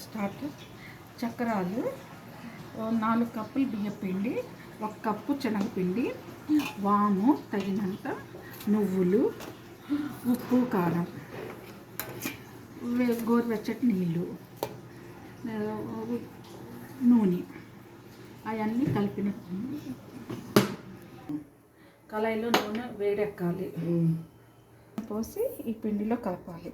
Start. చక్రాలు 4 కప్పులు బియ్యపిండి, 1 కప్పు శనగపిండి, వాము తగినంత, నువ్వులు, ఉప్పు కారం, గోరువెచ్చటి నీళ్ళు, నూనె అవన్నీ కలిపిన కళాయిలో నూనె వేడెక్కాలి. పోసి ఈ పిండిలో కలపాలి.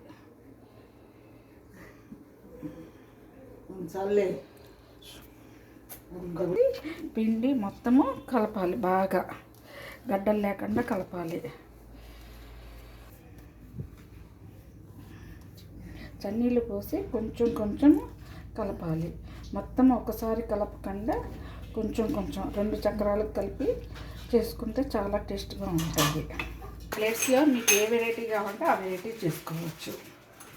పిండి మొత్తము కలపాలి, బాగా గడ్డలు లేకుండా కలపాలి. చన్నీళ్ళు పోసి కొంచెం కొంచెం కలపాలి. మొత్తం ఒకసారి కలపకుండా కొంచెం కొంచెం 2 చక్రాలకు కలిపి చేసుకుంటే చాలా టేస్ట్గా ఉంటుంది. ప్లేట్స్లో మీకు ఏ వెరైటీ కావాలంటే ఆ వెరైటీ చేసుకోవచ్చు.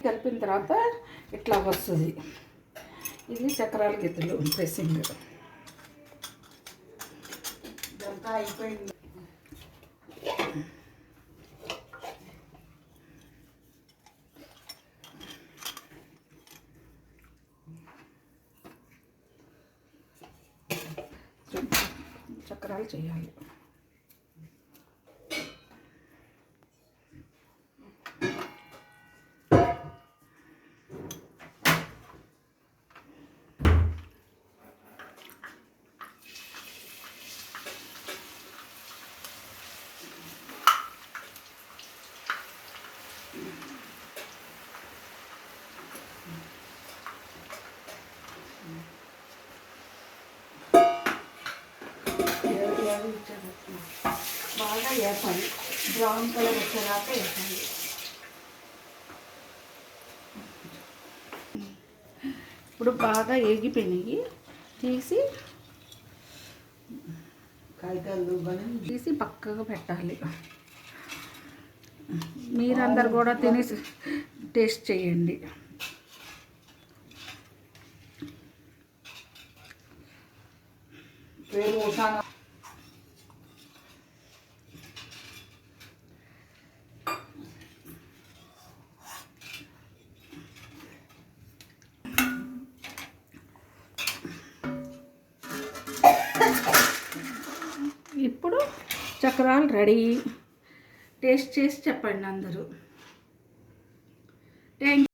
కలిపిన తర్వాత ఇట్లా వస్తుంది. ఇది చక్రాల గిద్దలు ప్రెస్సింగ్. ఇదంతా అయిపోయింది. చక్రాలు చేయాలి. బాగా వేపాలి, బ్రౌన్ కలర్ వచ్చేదాకా వేపాలి. ఇప్పుడు బాగా ఏగిపోయినాయి. తీసి పక్కగా పెట్టాలి. మీరందరు కూడా తిని టేస్ట్ చేయండి. ఇప్పుడు చక్రాలు రెడీ. టేస్ట్ చేసి చెప్పండి అందరూ. Thank you.